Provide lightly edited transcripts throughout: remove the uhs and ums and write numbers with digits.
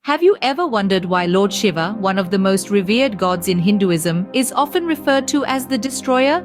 Have you ever wondered why Lord Shiva, one of the most revered gods in Hinduism, is often referred to as the destroyer?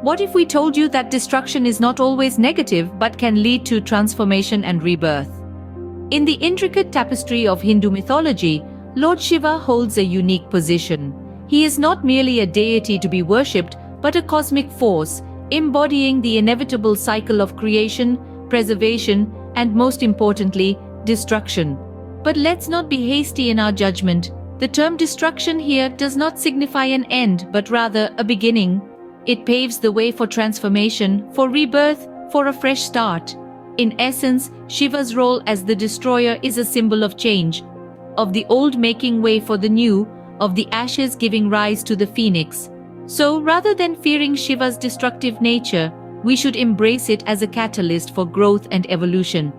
What if we told you that destruction is not always negative but can lead to transformation and rebirth? In the intricate tapestry of Hindu mythology, Lord Shiva holds a unique position. He is not merely a deity to be worshipped, but a cosmic force, embodying the inevitable cycle of creation, preservation, and most importantly, destruction. But let's not be hasty in our judgment. The term destruction here does not signify an end, but rather a beginning. It paves the way for transformation, for rebirth, for a fresh start. In essence, Shiva's role as the destroyer is a symbol of change, of the old making way for the new, of the ashes giving rise to the phoenix. So, rather than fearing Shiva's destructive nature, we should embrace it as a catalyst for growth and evolution.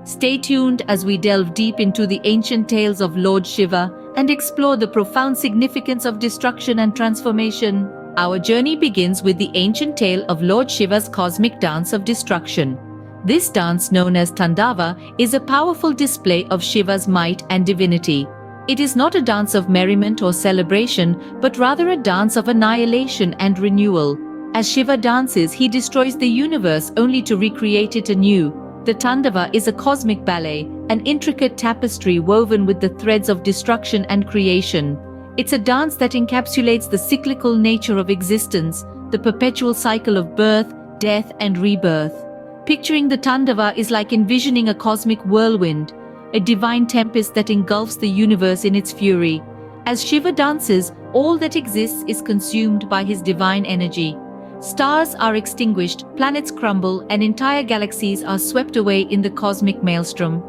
Stay tuned as we delve deep into the ancient tales of Lord Shiva and explore the profound significance of destruction and transformation. Our journey begins with the ancient tale of Lord Shiva's cosmic dance of destruction. This dance, known as Tandava, is a powerful display of Shiva's might and divinity. It is not a dance of merriment or celebration, but rather a dance of annihilation and renewal. As Shiva dances, he destroys the universe only to recreate it anew. The Tandava is a cosmic ballet, an intricate tapestry woven with the threads of destruction and creation. It's a dance that encapsulates the cyclical nature of existence, the perpetual cycle of birth, death, and rebirth. Picturing the Tandava is like envisioning a cosmic whirlwind, a divine tempest that engulfs the universe in its fury. As Shiva dances, all that exists is consumed by his divine energy. Stars are extinguished, planets crumble, and entire galaxies are swept away in the cosmic maelstrom.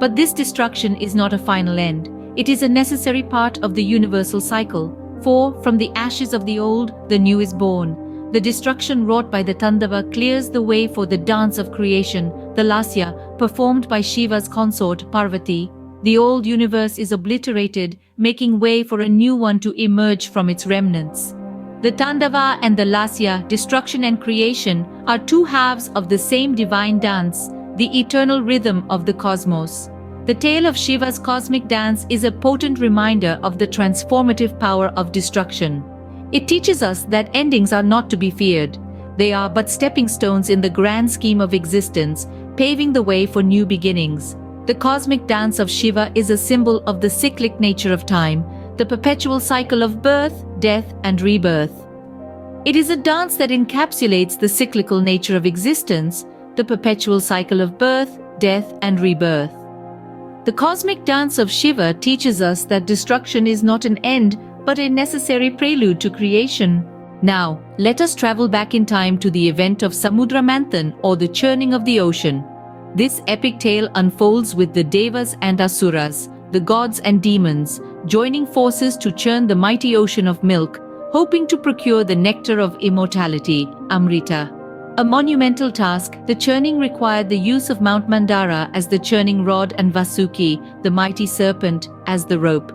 But this destruction is not a final end. It is a necessary part of the universal cycle. For, from the ashes of the old, the new is born. The destruction wrought by the Tandava clears the way for the dance of creation, the Lasya, performed by Shiva's consort, Parvati. The old universe is obliterated, making way for a new one to emerge from its remnants. The Tandava and the Lasya, destruction and creation, are two halves of the same divine dance, the eternal rhythm of the cosmos. The tale of Shiva's cosmic dance is a potent reminder of the transformative power of destruction. It teaches us that endings are not to be feared. They are but stepping stones in the grand scheme of existence, paving the way for new beginnings. The cosmic dance of Shiva is a symbol of the cyclic nature of time, the perpetual cycle of birth, death, and rebirth. It is a dance that encapsulates the cyclical nature of existence, the perpetual cycle of birth, death, and rebirth. The cosmic dance of Shiva teaches us that destruction is not an end, but a necessary prelude to creation. Now, let us travel back in time to the event of Samudra Manthan, or the churning of the ocean. This epic tale unfolds with the Devas and Asuras, the gods and demons, joining forces to churn the mighty ocean of milk, hoping to procure the nectar of immortality, Amrita. A monumental task, the churning required the use of Mount Mandara as the churning rod and Vasuki, the mighty serpent, as the rope.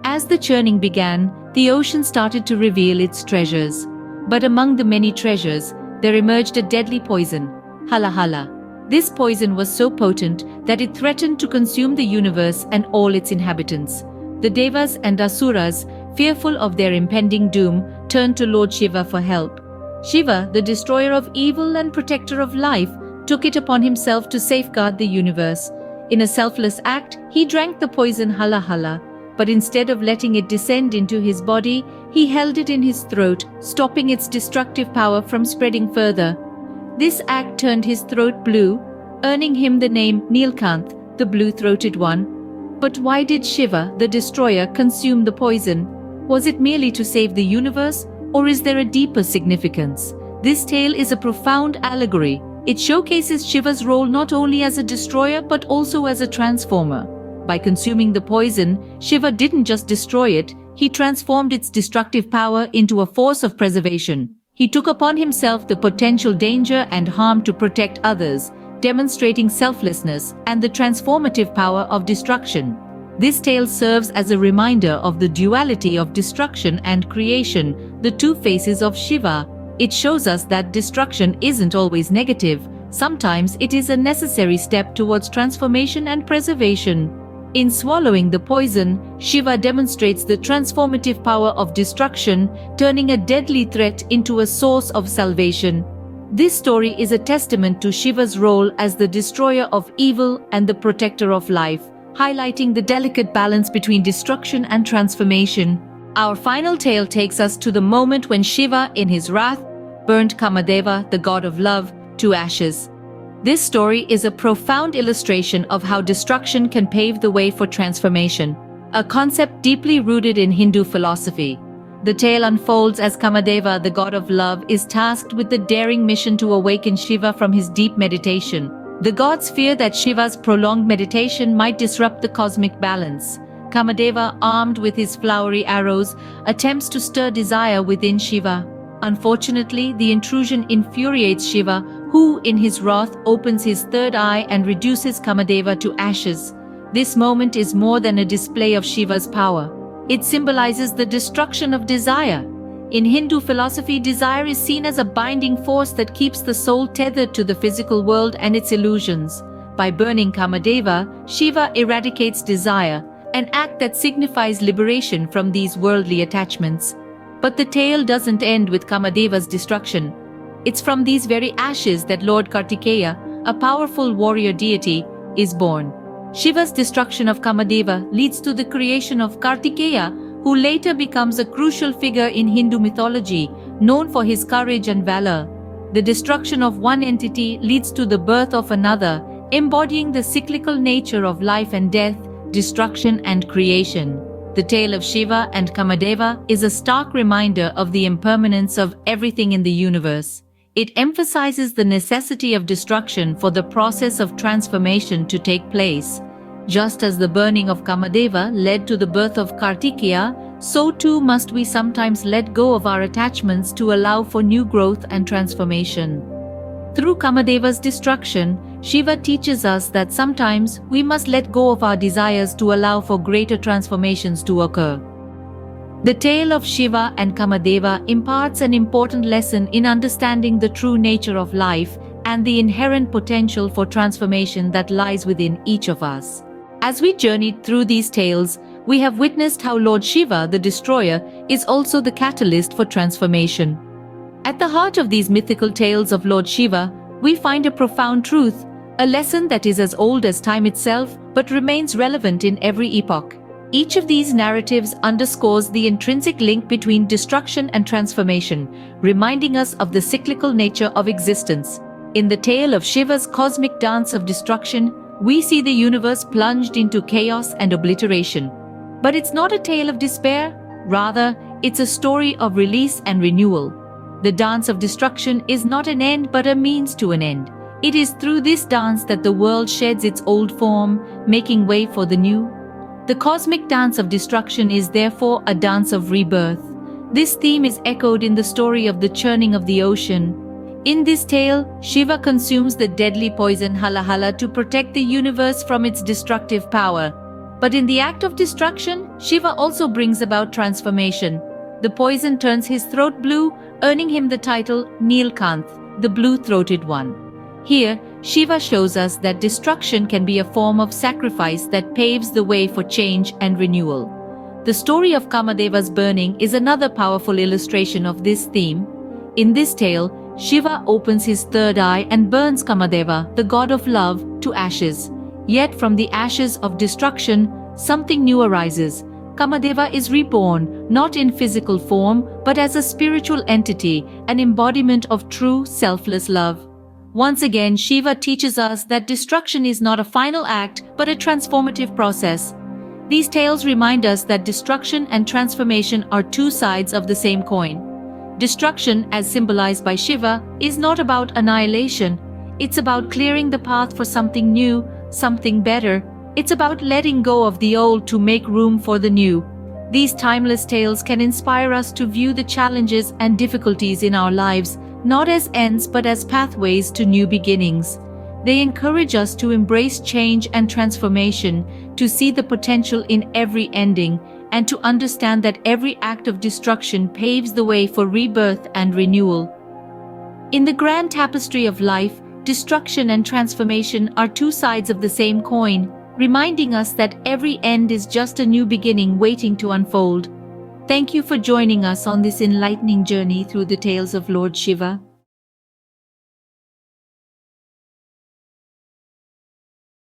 As the churning began, the ocean started to reveal its treasures. But among the many treasures, there emerged a deadly poison, Halahala. This poison was so potent that it threatened to consume the universe and all its inhabitants. The Devas and Asuras, fearful of their impending doom, turned to Lord Shiva for help. Shiva, the destroyer of evil and protector of life, took it upon himself to safeguard the universe. In a selfless act, he drank the poison Halahala, but instead of letting it descend into his body, he held it in his throat, stopping its destructive power from spreading further. This act turned his throat blue, earning him the name Nilkanth, the blue-throated one. But why did Shiva, the destroyer, consume the poison? Was it merely to save the universe, or is there a deeper significance? This tale is a profound allegory. It showcases Shiva's role not only as a destroyer but also as a transformer. By consuming the poison, Shiva didn't just destroy it, he transformed its destructive power into a force of preservation. He took upon himself the potential danger and harm to protect others, demonstrating selflessness and the transformative power of destruction. This tale serves as a reminder of the duality of destruction and creation, the two faces of Shiva. It shows us that destruction isn't always negative. Sometimes it is a necessary step towards transformation and preservation. In swallowing the poison, Shiva demonstrates the transformative power of destruction, turning a deadly threat into a source of salvation. This story is a testament to Shiva's role as the destroyer of evil and the protector of life, highlighting the delicate balance between destruction and transformation. Our final tale takes us to the moment when Shiva, in his wrath, burned Kamadeva, the god of love, to ashes. This story is a profound illustration of how destruction can pave the way for transformation, a concept deeply rooted in Hindu philosophy. The tale unfolds as Kamadeva, the god of love, is tasked with the daring mission to awaken Shiva from his deep meditation. The gods fear that Shiva's prolonged meditation might disrupt the cosmic balance. Kamadeva, armed with his flowery arrows, attempts to stir desire within Shiva. Unfortunately, the intrusion infuriates Shiva, who, in his wrath, opens his third eye and reduces Kamadeva to ashes. This moment is more than a display of Shiva's power. It symbolizes the destruction of desire. In Hindu philosophy, desire is seen as a binding force that keeps the soul tethered to the physical world and its illusions. By burning Kamadeva, Shiva eradicates desire, an act that signifies liberation from these worldly attachments. But the tale doesn't end with Kamadeva's destruction. It's from these very ashes that Lord Kartikeya, a powerful warrior deity, is born. Shiva's destruction of Kamadeva leads to the creation of Kartikeya, who later becomes a crucial figure in Hindu mythology, known for his courage and valor. The destruction of one entity leads to the birth of another, embodying the cyclical nature of life and death, destruction and creation. The tale of Shiva and Kamadeva is a stark reminder of the impermanence of everything in the universe. It emphasizes the necessity of destruction for the process of transformation to take place. Just as the burning of Kamadeva led to the birth of Kartikeya, so too must we sometimes let go of our attachments to allow for new growth and transformation. Through Kamadeva's destruction, Shiva teaches us that sometimes we must let go of our desires to allow for greater transformations to occur. The tale of Shiva and Kamadeva imparts an important lesson in understanding the true nature of life and the inherent potential for transformation that lies within each of us. As we journeyed through these tales, we have witnessed how Lord Shiva, the destroyer, is also the catalyst for transformation. At the heart of these mythical tales of Lord Shiva, we find a profound truth, a lesson that is as old as time itself but remains relevant in every epoch. Each of these narratives underscores the intrinsic link between destruction and transformation, reminding us of the cyclical nature of existence. In the tale of Shiva's cosmic dance of destruction, we see the universe plunged into chaos and obliteration. But it's not a tale of despair, rather, it's a story of release and renewal. The dance of destruction is not an end but a means to an end. It is through this dance that the world sheds its old form, making way for the new. The cosmic dance of destruction is therefore a dance of rebirth. This theme is echoed in the story of the churning of the ocean. In this tale, Shiva consumes the deadly poison Halahala to protect the universe from its destructive power. But in the act of destruction, Shiva also brings about transformation. The poison turns his throat blue, earning him the title Neelkanth, the blue-throated one. Here, Shiva shows us that destruction can be a form of sacrifice that paves the way for change and renewal. The story of Kamadeva's burning is another powerful illustration of this theme. In this tale, Shiva opens his third eye and burns Kamadeva, the god of love, to ashes. Yet from the ashes of destruction, something new arises. Kamadeva is reborn, not in physical form, but as a spiritual entity, an embodiment of true, selfless love. Once again, Shiva teaches us that destruction is not a final act, but a transformative process. These tales remind us that destruction and transformation are two sides of the same coin. Destruction, as symbolized by Shiva, is not about annihilation. It's about clearing the path for something new, something better. It's about letting go of the old to make room for the new. These timeless tales can inspire us to view the challenges and difficulties in our lives not as ends but as pathways to new beginnings. They encourage us to embrace change and transformation, to see the potential in every ending, and to understand that every act of destruction paves the way for rebirth and renewal. In the grand tapestry of life, destruction and transformation are two sides of the same coin. reminding us that every end is just a new beginning waiting to unfold. Thank you for joining us on this enlightening journey through the tales of Lord Shiva.